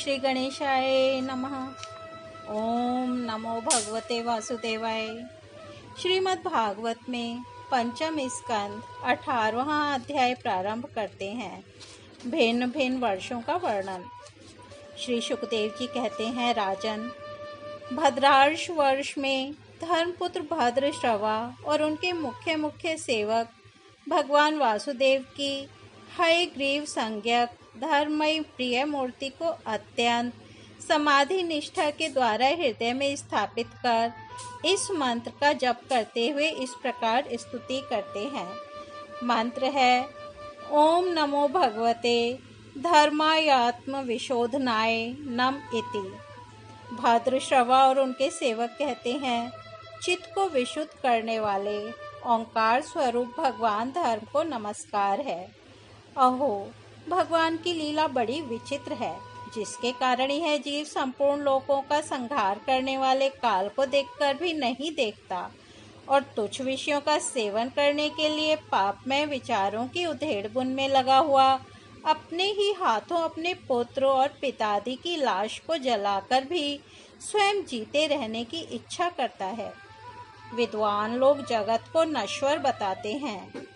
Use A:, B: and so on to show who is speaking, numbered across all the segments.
A: श्री गणेशाय नमः। ओम नमो भगवते वासुदेवाय। श्रीमद् भागवत में पंचम स्कंद 18वां अध्याय प्रारंभ करते हैं। भिन्न भिन्न वर्षों का वर्णन। श्री सुखदेव जी कहते हैं, राजन, भद्रार्ष वर्ष में धर्मपुत्र भद्रश्रवा और उनके मुख्य मुख्य सेवक भगवान वासुदेव की हयग्रीव संज्ञक धर्ममयी प्रिय मूर्ति को अत्यंत समाधि निष्ठा के द्वारा हृदय में स्थापित कर इस मंत्र का जप करते हुए इस प्रकार स्तुति करते हैं। मंत्र है, ओम नमो भगवते धर्मायात्म विशोधनाय नम इति। भद्रश्रवा और उनके सेवक कहते हैं, चित्त को विशुद्ध करने वाले ओंकार स्वरूप भगवान धर्म को नमस्कार है। अहो, भगवान की लीला बड़ी विचित्र है, जिसके कारण यह जीव संपूर्ण लोकों का संहार करने वाले काल को देखकर भी नहीं देखता और तुच्छ विषयों का सेवन करने के लिए पापमय विचारों की उधेड़ बुन में लगा हुआ अपने ही हाथों अपने पुत्र और पितादि की लाश को जलाकर भी स्वयं जीते रहने की इच्छा करता है। विद्वान लोग जगत को नश्वर बताते हैं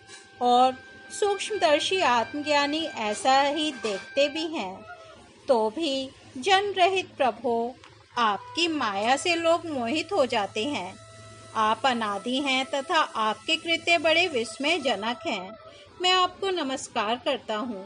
A: और सूक्ष्मदर्शी आत्मज्ञानी ऐसा ही देखते भी हैं, तो भी जन्म रहित प्रभो, आपकी माया से लोग मोहित हो जाते हैं। आप अनादि हैं तथा आपके कृत्य बड़े विस्मयजनक हैं। मैं आपको नमस्कार करता हूँ।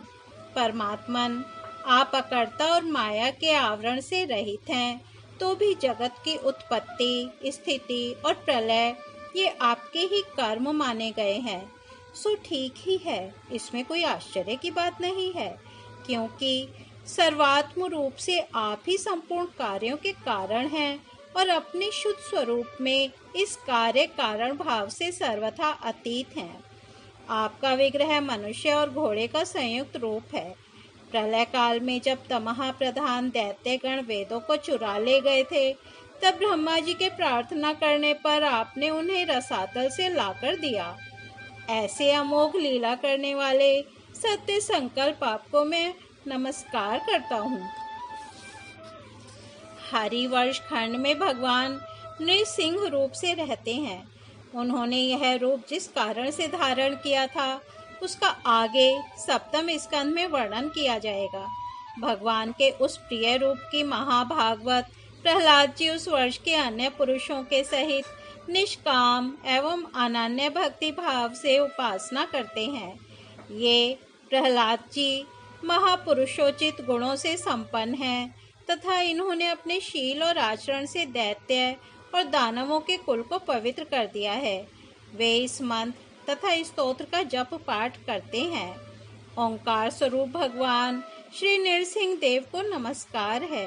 A: परमात्मन, आप अकर्ता और माया के आवरण से रहित हैं, तो भी जगत की उत्पत्ति, स्थिति और प्रलय ये आपके ही कर्म माने गए हैं। सो ठीक ही है, इसमें कोई आश्चर्य की बात नहीं है, क्योंकि सर्वात्म रूप से आप ही संपूर्ण कार्यों के कारण हैं और अपने शुद्ध स्वरूप में इस कार्य कारण भाव से सर्वथा अतीत हैं। आपका विग्रह मनुष्य और घोड़े का संयुक्त रूप है। प्रलय काल में जब तमहा प्रधान दैत्यगण वेदों को चुरा ले गए थे, तब ब्रह्मा जी के प्रार्थना करने पर आपने उन्हें रसातल से लाकर दिया। ऐसे अमोघ लीला करने वाले सत्य संकल्प आपको मैं नमस्कार करता हूँ। हरिवर्ष खंड में भगवान नृसिंह रूप से रहते हैं। उन्होंने यह रूप जिस कारण से धारण किया था, उसका आगे सप्तम स्कंद में वर्णन किया जाएगा। भगवान के उस प्रिय रूप की महाभागवत प्रहलाद जी उस वर्ष के अन्य पुरुषों के सहित निष्काम एवं अनन्य भक्ति भाव से उपासना करते हैं। ये प्रहलाद जी महापुरुषोचित गुणों से संपन्न हैं तथा इन्होंने अपने शील और आचरण से दैत्य और दानवों के कुल को पवित्र कर दिया है। वे इस मंत्र तथा इस स्तोत्र का जप पाठ करते हैं। ओंकार स्वरूप भगवान श्री नृसिंह देव को नमस्कार है।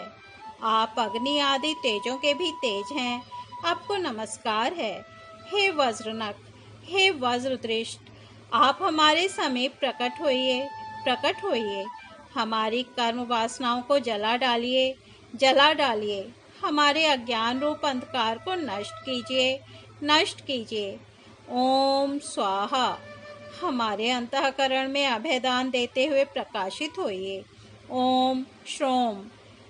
A: आप अग्नि आदि तेजों के भी तेज हैं, आपको नमस्कार है। हे वज्रनक, हे वज्रदृष्ट, आप हमारे समीप प्रकट होइए। हमारी कर्म वासनाओं को जला डालिए। हमारे अज्ञान रूप अंधकार को नष्ट कीजिए। ओम स्वाहा, हमारे अंतःकरण में अभयदान देते हुए प्रकाशित होइए। ओम श्रोम,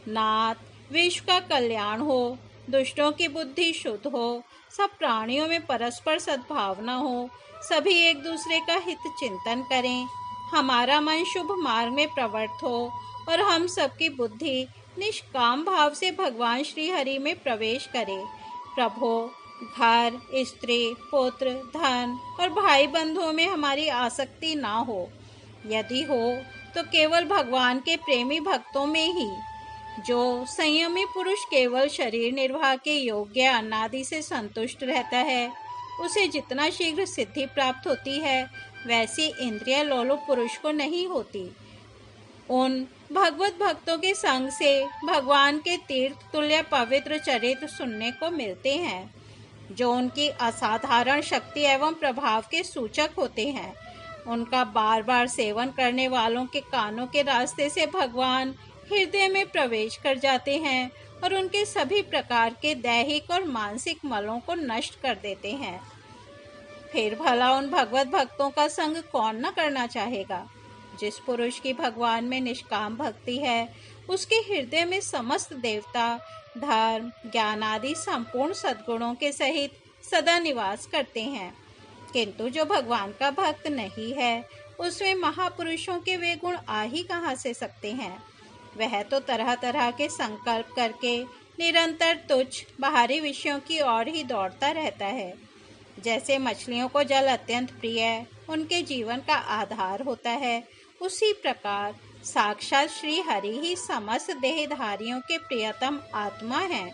A: नाथ, विश्व का कल्याण हो, दुष्टों की बुद्धि शुद्ध हो, सब प्राणियों में परस्पर सद्भावना हो, सभी एक दूसरे का हित चिंतन करें, हमारा मन शुभ मार्ग में प्रवृत्त हो और हम सबकी बुद्धि निष्काम भाव से भगवान श्री हरि में प्रवेश करे। प्रभो, घर, स्त्री, पुत्र, धन और भाई बंधुओं में हमारी आसक्ति ना हो। यदि हो तो केवल भगवान के प्रेमी भक्तों में ही। जो संयमी पुरुष केवल शरीर निर्वाह के योग्य अन्नादि से संतुष्ट रहता है, उसे जितना शीघ्र सिद्धि प्राप्त होती है, वैसी इंद्रिय लोलुप पुरुष को नहीं होती। उन भगवत भक्तों के संग से भगवान के तीर्थ तुल्य पवित्र चरित्र सुनने को मिलते हैं, जो उनकी असाधारण शक्ति एवं प्रभाव के सूचक होते हैं। उनका बार बार सेवन करने वालों के कानों के रास्ते से भगवान हृदय में प्रवेश कर जाते हैं और उनके सभी प्रकार के दैहिक और मानसिक मलों को नष्ट कर देते हैं। फिर भला उन भगवत भक्तों का संग कौन न करना चाहेगा। जिस पुरुष की भगवान में निष्काम भक्ति है, उसके हृदय में समस्त देवता, धर्म, ज्ञान आदि संपूर्ण सद्गुणों के सहित सदा निवास करते हैं। किंतु जो भगवान का भक्त नहीं है, उसमें महापुरुषों के वे गुण आ ही कहाँ से सकते हैं। वह तो तरह तरह के संकल्प करके निरंतर तुच्छ बाहरी विषयों की ओर ही दौड़ता रहता है। जैसे मछलियों को जल अत्यंत प्रिय उनके जीवन का आधार होता है, उसी प्रकार साक्षात श्री हरि ही समस्त देहधारियों के प्रियतम आत्मा हैं।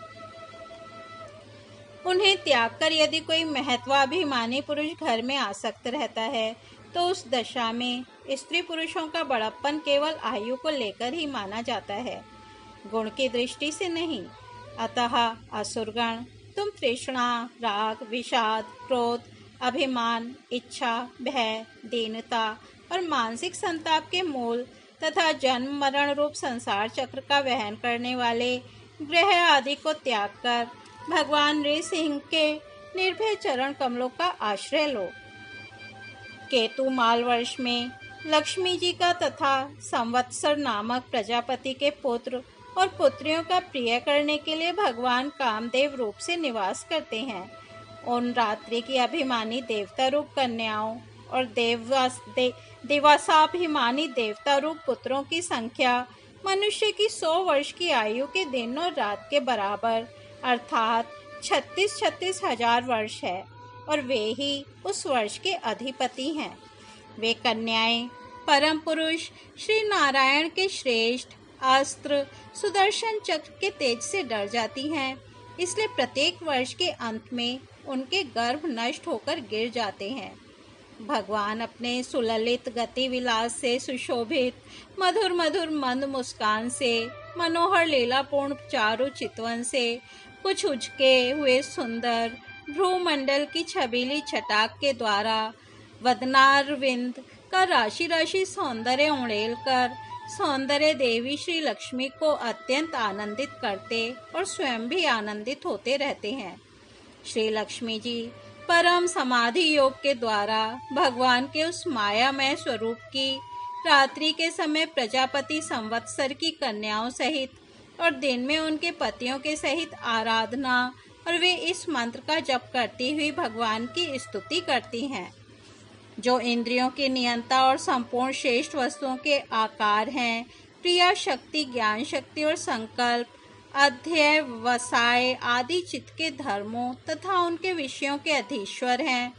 A: उन्हें त्याग कर यदि कोई महत्वाभिमानी पुरुष घर में आसक्त रहता है, तो उस दशा में स्त्री पुरुषों का बड़प्पन केवल आयु को लेकर ही माना जाता है, गुण की दृष्टि से नहीं। अतः असुरगण, तुम तृष्णा, राग, विषाद, क्रोध, अभिमान, इच्छा, भय, दीनता और मानसिक संताप के मूल तथा जन्म मरण रूप संसार चक्र का वहन करने वाले ग्रह आदि को त्याग कर भगवान नृसिंह के निर्भय चरण कमलों का आश्रय लो। केतु माल वर्ष में लक्ष्मी जी का तथा संवत्सर नामक प्रजापति के पुत्र और पुत्रियों का प्रिय करने के लिए भगवान कामदेव रूप से निवास करते हैं। उन रात्रि की अभिमानी देवता रूप कन्याओं और दिवसाभिमानी देवता रूप पुत्रों की संख्या मनुष्य की 100 वर्ष की आयु के दिन और रात के बराबर अर्थात 36-36 हजार वर्ष है, और वे ही उस वर्ष के अधिपति हैं। वे कन्याएं परम पुरुष श्री नारायण के श्रेष्ठ अस्त्र सुदर्शन चक्र के तेज से डर जाती हैं, इसलिए प्रत्येक वर्ष के अंत में उनके गर्भ नष्ट होकर गिर जाते हैं। भगवान अपने सुललित गति विलास से सुशोभित मधुर मधुर मंद मुस्कान से, मनोहर लीलापूर्ण चारु चितवन से, कुछ उचके हुए सुंदर भ्रूमंडल की छबीली छटाक के द्वारा वदनारविंद का राशि राशि सौंदर्य उड़ेल कर सौंदर्य देवी श्री लक्ष्मी को अत्यंत आनंदित करते और स्वयं भी आनंदित होते रहते हैं। श्री लक्ष्मी जी परम समाधि योग के द्वारा भगवान के उस मायामय स्वरूप की रात्रि के समय प्रजापति संवत्सर की कन्याओं सहित और दिन में उनके पतियों के सहित आराधना और वे इस मंत्र का जप करती हुई भगवान की स्तुति करती हैं। जो इंद्रियों के नियंता और संपूर्ण श्रेष्ठ वस्तुओं के आकार हैं, क्रिया शक्ति, ज्ञान शक्ति और संकल्प, अध्यय, वसाय आदि चित्त के धर्मों तथा उनके विषयों के अधीश्वर हैं।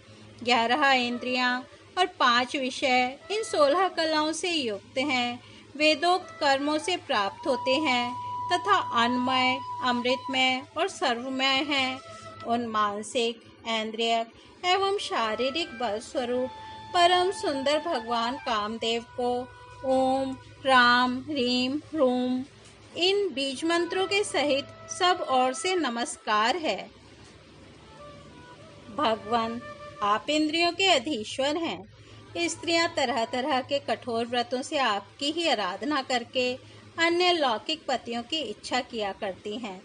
A: 11 इंद्रियां और 5 विषय इन 16 कलाओं से युक्त हैं, वेदोक्त कर्मों से प्राप्त होते हैं तथा अन्नमय, अमृतमय और सर्वमय हैं। उन मानसिक, इंद्रियक एवं शारीरिक बल स्वरूप परम सुंदर भगवान कामदेव को ओम, राम, ह्रीम, ह्रूम इन बीज मंत्रों के सहित सब ओर से नमस्कार है। भगवान, आप इंद्रियों के अधीश्वर हैं। स्त्रियां तरह तरह के कठोर व्रतों से आपकी ही आराधना करके अन्य लौकिक पतियों की इच्छा किया करती हैं,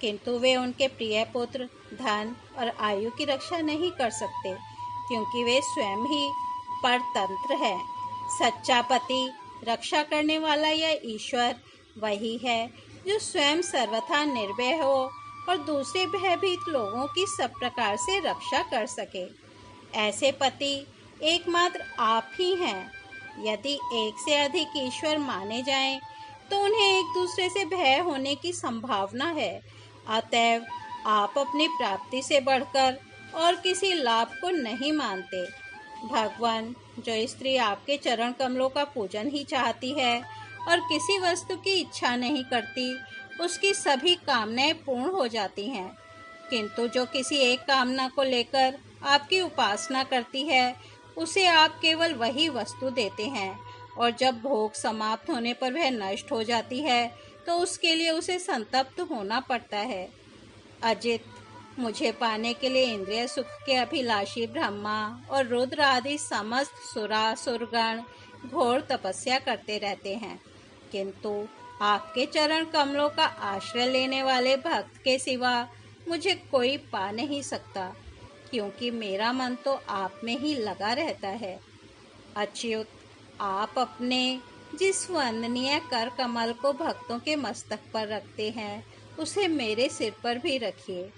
A: किंतु वे उनके प्रिय पुत्र, धन और आयु की रक्षा नहीं कर सकते, क्योंकि वे स्वयं ही परतंत्र है। सच्चा पति, रक्षा करने वाला या ईश्वर वही है जो स्वयं सर्वथा निर्भय हो और दूसरे भयभीत लोगों की सब प्रकार से रक्षा कर सके। ऐसे पति एकमात्र आप ही हैं। यदि एक से अधिक ईश्वर माने जाएं, तो उन्हें एक दूसरे से भय होने की संभावना है। अतएव आप अपनी प्राप्ति से बढ़कर और किसी लाभ को नहीं मानते। भगवान, जो स्त्री आपके चरण कमलों का पूजन ही चाहती है और किसी वस्तु की इच्छा नहीं करती, उसकी सभी कामनाएं पूर्ण हो जाती हैं। किंतु जो किसी एक कामना को लेकर आपकी उपासना करती है, उसे आप केवल वही वस्तु देते हैं, और जब भोग समाप्त होने पर वह नष्ट हो जाती है, तो उसके लिए उसे संतप्त होना पड़ता है। अजित, मुझे पाने के लिए इंद्रिय सुख के अभिलाषी ब्रह्मा और रुद्र आदि समस्त सुरासुरगण घोर तपस्या करते रहते हैं, किंतु आपके चरण कमलों का आश्रय लेने वाले भक्त के सिवा मुझे कोई पा नहीं सकता, क्योंकि मेरा मन तो आप में ही लगा रहता है। अच्युत, आप अपने जिस वंदनीय कर कमल को भक्तों के मस्तक पर रखते हैं, उसे मेरे सिर पर भी रखिए।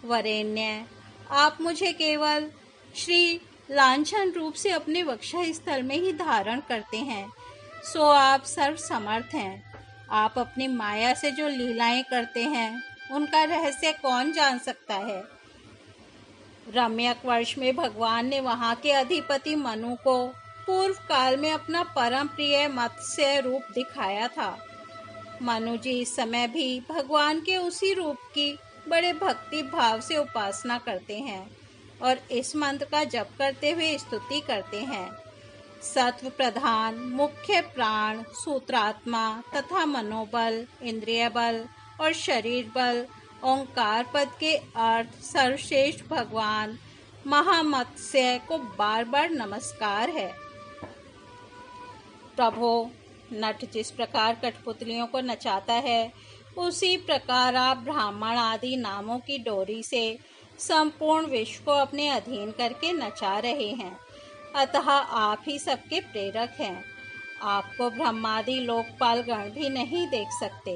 A: वरेण्य, आप मुझे केवल श्री लांछन रूप से अपने वक्ष स्थल में ही धारण करते हैं, सो आप सर्व समर्थ हैं। आप अपनी माया से जो लीलाएं करते हैं, उनका रहस्य कौन जान सकता है। रम्यक वर्ष में भगवान ने वहां के अधिपति मनु को पूर्व काल में अपना परम प्रिय मत्स्य रूप दिखाया था। मनु जी इस समय भी भगवान के उसी रूप की बड़े भक्ति भाव से उपासना करते हैं और इस मंत्र का जप करते हुए स्तुति करते हैं। सत्व प्रधान, मुख्य प्राण, सूत्रात्मा तथा मनोबल, इंद्रिय बल और शरीर बल, ओंकार पद के अर्थ सर्वश्रेष्ठ भगवान महामत्स्य को बार बार नमस्कार है। प्रभो, नट जिस प्रकार कठपुतलियों को नचाता है, उसी प्रकार आप ब्राह्मण आदि नामों की डोरी से संपूर्ण विश्व को अपने अधीन करके नचा रहे हैं। अतः आप ही सबके प्रेरक हैं। आपको ब्रह्मादि लोकपाल गण भी नहीं देख सकते,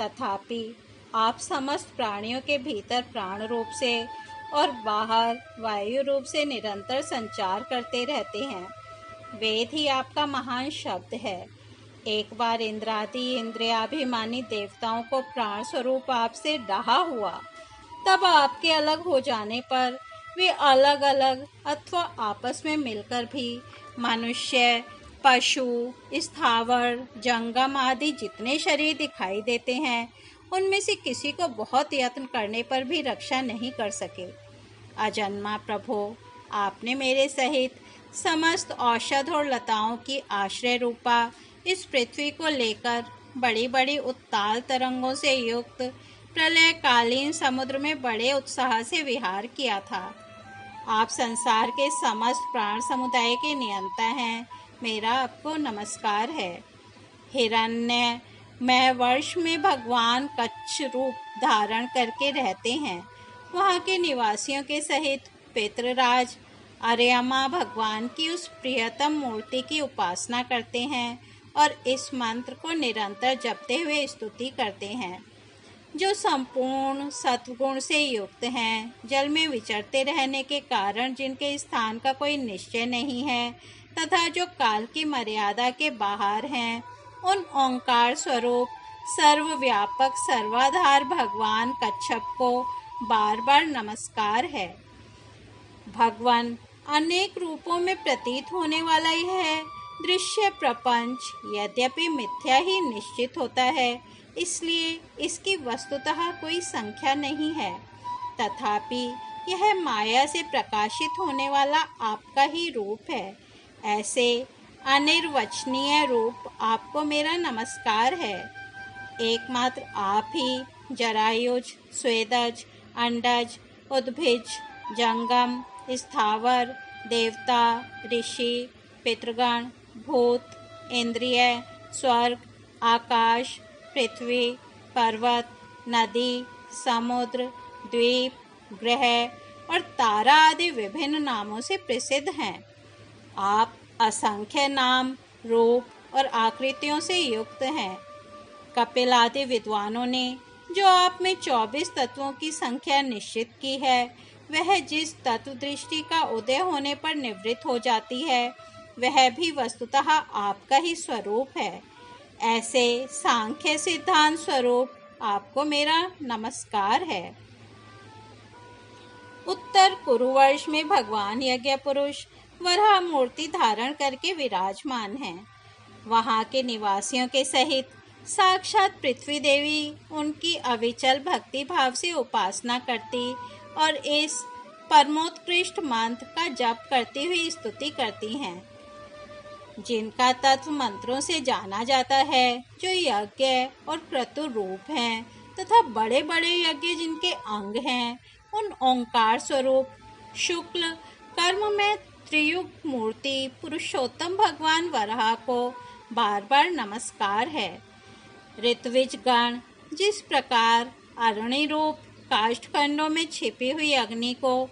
A: तथापि आप समस्त प्राणियों के भीतर प्राण रूप से और बाहर वायु रूप से निरंतर संचार करते रहते हैं। वेद ही आपका महान शब्द है। एक बार इंद्रादि इंद्रियाभिमानी देवताओं को प्राण स्वरूप आपसे डहा हुआ, तब आपके अलग हो जाने पर वे अलग अलग अथवा आपस में मिलकर भी मनुष्य, पशु, स्थावर, जंगम आदि जितने शरीर दिखाई देते हैं, उनमें से किसी को बहुत यत्न करने पर भी रक्षा नहीं कर सके। अजन्मा प्रभो, आपने मेरे सहित समस्त औषध और लताओं की आश्रय रूपा इस पृथ्वी को लेकर बड़ी बड़ी उत्ताल तरंगों से युक्त प्रलयकालीन समुद्र में बड़े उत्साह से विहार किया था। आप संसार के समस्त प्राण समुदाय के नियंता हैं। मेरा आपको नमस्कार है। हिरण्य मैं वर्ष में भगवान कच्छ रूप धारण करके रहते हैं। वहाँ के निवासियों के सहित पितृराज अर्यमा भगवान की उस प्रियतम मूर्ति की उपासना करते हैं और इस मंत्र को निरंतर जपते हुए स्तुति करते हैं। जो संपूर्ण सत्वगुण से युक्त हैं, जल में विचरते रहने के कारण जिनके स्थान का कोई निश्चय नहीं है तथा जो काल की मर्यादा के बाहर हैं, उन ओंकार स्वरूप सर्वव्यापक सर्वाधार भगवान कच्छप को बार बार नमस्कार है। भगवान अनेक रूपों में प्रतीत होने वाला यह दृश्य प्रपंच यद्यपि मिथ्या ही निश्चित होता है, इसलिए इसकी वस्तुतः कोई संख्या नहीं है, तथापि यह माया से प्रकाशित होने वाला आपका ही रूप है। ऐसे अनिर्वचनीय रूप आपको मेरा नमस्कार है। एकमात्र आप ही जरायुज, स्वेदज, अंडज, उद्भिज, जंगम, स्थावर, देवता, ऋषि, पितृगण, भूत, इंद्रिय, स्वर्ग, आकाश, पृथ्वी, पर्वत, नदी, समुद्र, द्वीप, ग्रह और तारा आदि विभिन्न नामों से प्रसिद्ध हैं। आप असंख्य नाम, रूप और आकृतियों से युक्त हैं। कपिल आदि विद्वानों ने जो आप में 24 तत्वों की संख्या निश्चित की है, वह जिस तत्व दृष्टि का उदय होने पर निवृत्त हो जाती है, वह भी वस्तुतः आपका ही स्वरूप है। ऐसे सांख्य सिद्धांत स्वरूप आपको मेरा नमस्कार है। उत्तर कुरुवर्ष में भगवान यज्ञ पुरुष वराह मूर्ति धारण करके विराजमान हैं। वहाँ के निवासियों के सहित साक्षात पृथ्वी देवी उनकी अविचल भक्ति भाव से उपासना करती और इस परमोत्कृष्ट मंत्र का जप करती हुई स्तुति करती हैं, जिनका तत्व मंत्रों से जाना जाता है, जो यज्ञ और क्रतु रूप हैं तथा बड़े बड़े यज्ञ जिनके अंग हैं, उन ओंकार स्वरूप शुक्ल कर्म में त्रियुग मूर्ति पुरुषोत्तम भगवान वराह को बार बार नमस्कार है। ऋत्विज गण जिस प्रकार अरुणि रूप काष्ठखंडों में छिपी हुई अग्नि को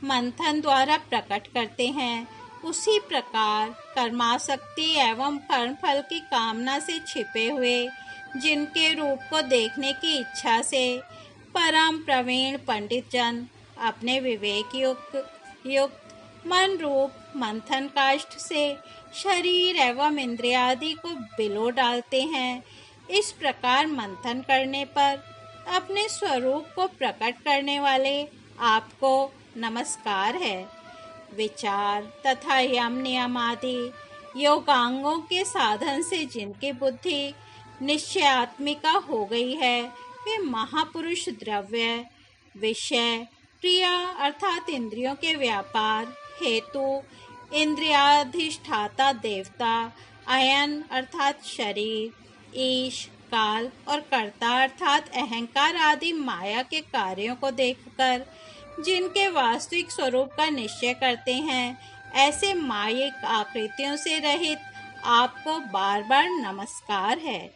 A: मंथन द्वारा प्रकट करते हैं, उसी प्रकार कर्मासक्ति एवं कर्मफल की कामना से छिपे हुए जिनके रूप को देखने की इच्छा से परम प्रवीण पंडित जन अपने विवेक युक्त मन रूप मंथन काष्ठ से शरीर एवं इंद्रियादि को बिलो डालते हैं। इस प्रकार मंथन करने पर अपने स्वरूप को प्रकट करने वाले आपको नमस्कार है। विचार तथा यम नियम आदि योगांगों के साधन से जिनकी बुद्धि निश्चयात्मिका हो गई है, वे महापुरुष द्रव्य, विषय, क्रिया अर्थात इंद्रियों के व्यापार हेतु, इंद्रियाधिष्ठाता देवता, अयन अर्थात शरीर, ईश, काल और कर्ता अर्थात अहंकार आदि माया के कार्यों को देखकर जिनके वास्तविक स्वरूप का निश्चय करते हैं, ऐसे मायिक आकृतियों से रहित आपको बार बार नमस्कार है।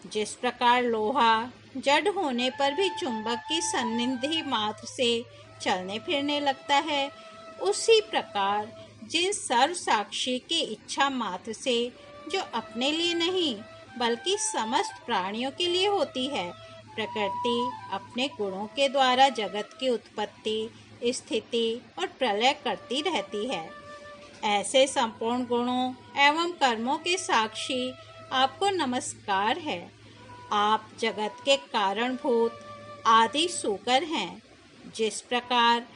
A: जिस प्रकार लोहा जड़ होने पर भी चुंबक की सन्निधि मात्र से चलने फिरने लगता है, उसी प्रकार जिन सर्व साक्षी की इच्छा मात्र से, जो अपने लिए नहीं बल्कि समस्त प्राणियों के लिए होती है, प्रकृति अपने गुणों के द्वारा जगत की उत्पत्ति, स्थिति और प्रलय करती रहती है, ऐसे संपूर्ण गुणों एवं कर्मों के साक्षी आपको नमस्कार है। आप जगत के कारणभूत आदि सूकर हैं। जिस प्रकार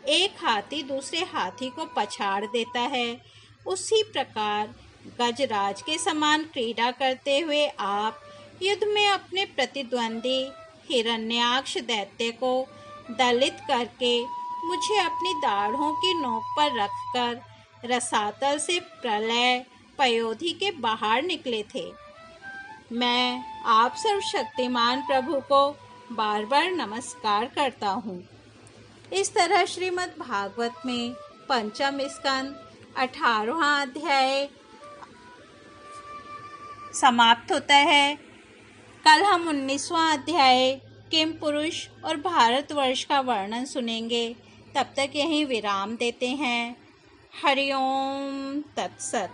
A: एक हाथी दूसरे हाथी को पछाड़ देता है, उसी प्रकार गजराज के समान क्रीड़ा करते हुए आप युद्ध में अपने प्रतिद्वंदी हिरण्याक्ष दैत्य को दलित करके मुझे अपनी दाढ़ों की नोक पर रखकर रसातल से प्रलय पयोधि के बाहर निकले थे। मैं आप सर्वशक्तिमान प्रभु को बार बार नमस्कार करता हूँ। इस तरह श्रीमद् भागवत में पंचम स्कंद 18वां अध्याय समाप्त होता है। कल हम 19वां अध्याय किम पुरुष और भारतवर्ष का वर्णन सुनेंगे। तब तक यहीं विराम देते हैं। हरि ओम तत्सत।